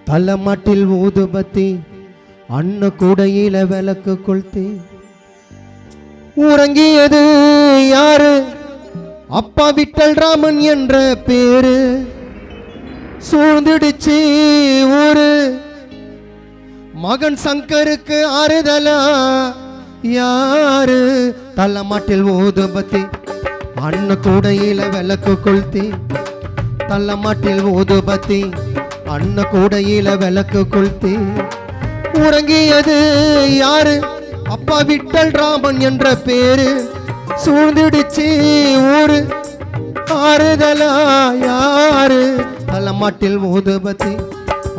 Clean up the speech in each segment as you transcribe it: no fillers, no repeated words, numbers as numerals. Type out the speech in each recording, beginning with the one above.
தலமாட்டில் ஊதுபத்தி அன்ன கூடையில விளக்கு கொளுத்தி உறங்கியது யாரு? அப்பா விட்டல் ராமன் என்ற பேரு. சூழ்ந்துடுச்சு ஊரு, மகன் சங்கருக்கு ஆறுதலா யாரு? தலமாட்டில் ஊதுபத்தி அன்ன கூடையில விளக்கு கொளுத்தி தலமாட்டில் ஊதுபத்தி அன்ன கூடையில விளக்கு கொளுத்தி உறங்கியது யாரு? அப்பா விட்டல் ராமன் என்ற பேரு. சூழ்ந்துடுச்சு ஊரு, ஆறுதலா யாரு? தலமாட்டில் ஊதுபத்தி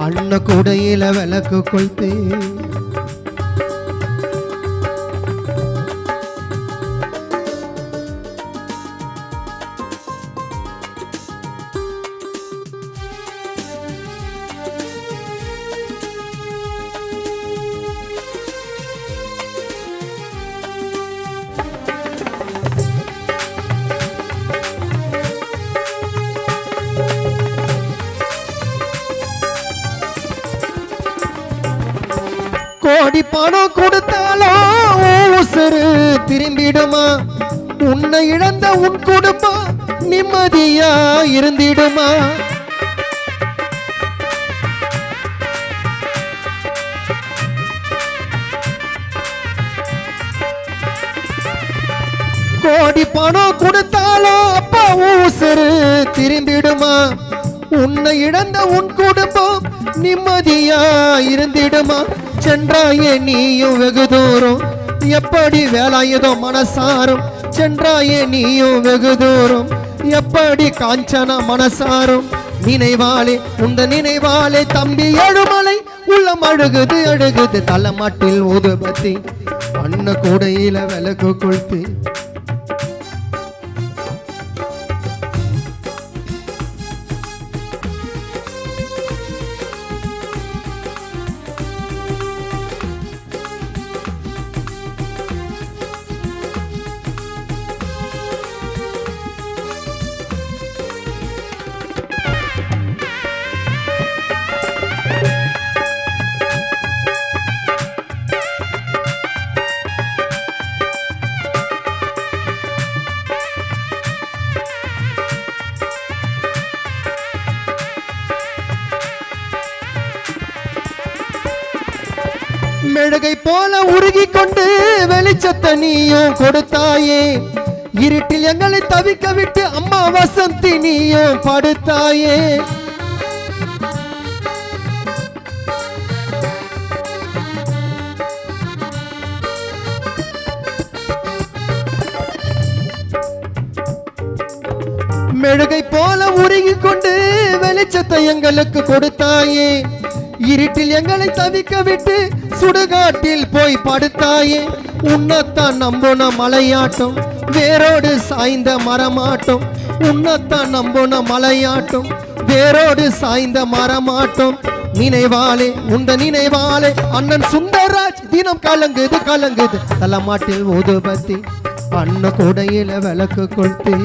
அன்ன கூடையில விளக்கு கொளுத்தி கோடி பணம் கொடுத்தாலும் உசுறு திரும்பிடுமா? உன்னை இழந்த உன் குடும்பம் நிம்மதியா இருந்திடுமா? கோடி பணம் கொடுத்தாலும் அப்பா உசுறு திரும்பிடுமா? உன்னை இழந்த உன் குடும்பம் நிம்மதியா இருந்திடுமா? சென்றாயே நீயும் வெகு தூரம், எப்படி வேலாயுதோ மனசாரும். சென்றாயே நீயும் வெகு தூரம், எப்படி காஞ்சனா மனசாரும். நினைவாலே உந்த நினைவாலே தம்பி எழுமலை உள்ளம் அழுகுது அழுகுது. தலமாட்டில் ஊதுபத்தி அன்ன கூடையில விளக்கு கொளுத்தி மெழுகை போல உருகி கொண்டு வெளிச்சத்தை நீயும் கொடுத்தாயே. இருட்டில் எங்களை தவிக்க விட்டு அம்மா வசந்தி நீயும் படுத்தாயே. மெழுகை போல உருகி கொண்டு வெளிச்சத்தை எங்களுக்கு கொடுத்தாயே. இருட்டில் எங்களை தவிக்க விட்டு சுடுகாட்டில் போய் படுத்தாயே. உன்னத்தான் நம்புன மலையாட்டம் வேரோடு சாய்ந்த மரமாட்டம். உன்னத்தான் நம்புன மலையாட்டம் வேரோடு சாய்ந்த மரமாட்டம். நினைவாலே உந்த நினைவாலே அண்ணன் சுந்தரராஜ் தினம் கலங்குது கலங்குது. தலமாட்டில் ஊதுபத்தி அன்ன கூடையில விளக்கு கொளுத்தி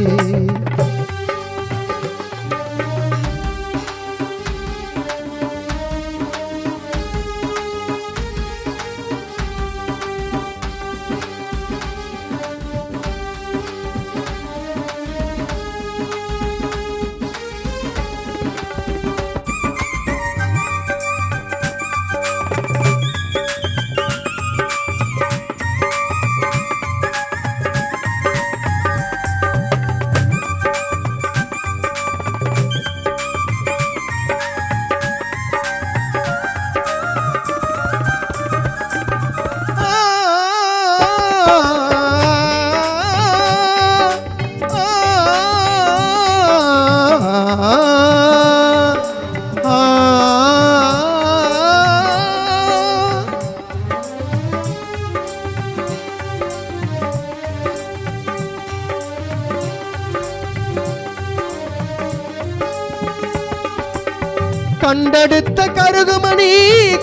கண்டெடுத்த கருகுமணி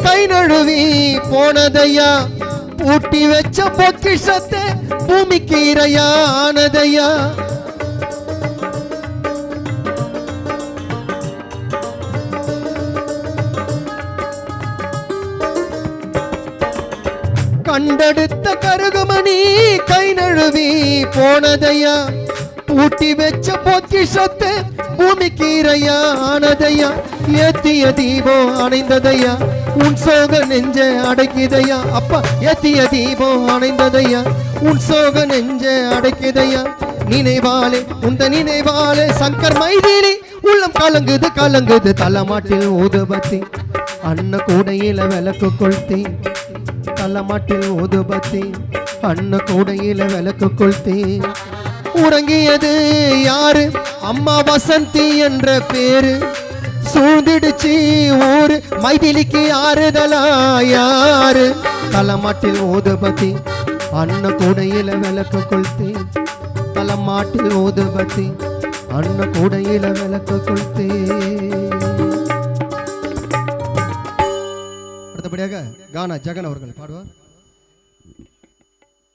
கை நழுவி போனதையா. பூட்டி வச்ச பொக்கிஷத்தை பூமிக்கு இரையானதையா. கண்டெடுத்த கருகுமணி கை நழுவி போனதையா பூட்டி வச்ச பொக்கிஷத்தை பூமிக்கு இரையானதையா ஏத்திய தீபம் அணைந்ததையா உன் சோக நெஞ்ச அடைக்குதையா அப்பா ஏத்திய தீபம் அணைந்ததையா உன் சோக நெஞ்ச அடைக்குதையா நினைவாலே உந்த நினைவாலே சங்கர் மைதிலி உள்ளம் கலங்குது கலங்குது தலைமாட்டில் ஊதுபத்தி அன்ன கூடையில விளக்கு கொளுத்தி தலைமாட்டில் ஊதுபத்தி அன்ன கூடையில விளக்கு கொளுத்தி உறங்கியது யாரு அம்மா வசந்தி என்ற பேரு சூழ்ந்திடுச்சு ஊரு மைதிலிக்கு ஆறுதலா யாரு தலைமாட்டில் ஊதுபத்தி அன்ன கூடையில விளக்கு கொளுத்தி தலைமாட்டில் ஊதுபத்தி அன்ன கூடையில விளக்கு கொளுத்தி. அடுத்தபடியாக கானா ஜெகன் அவர்கள் பாடுவார்.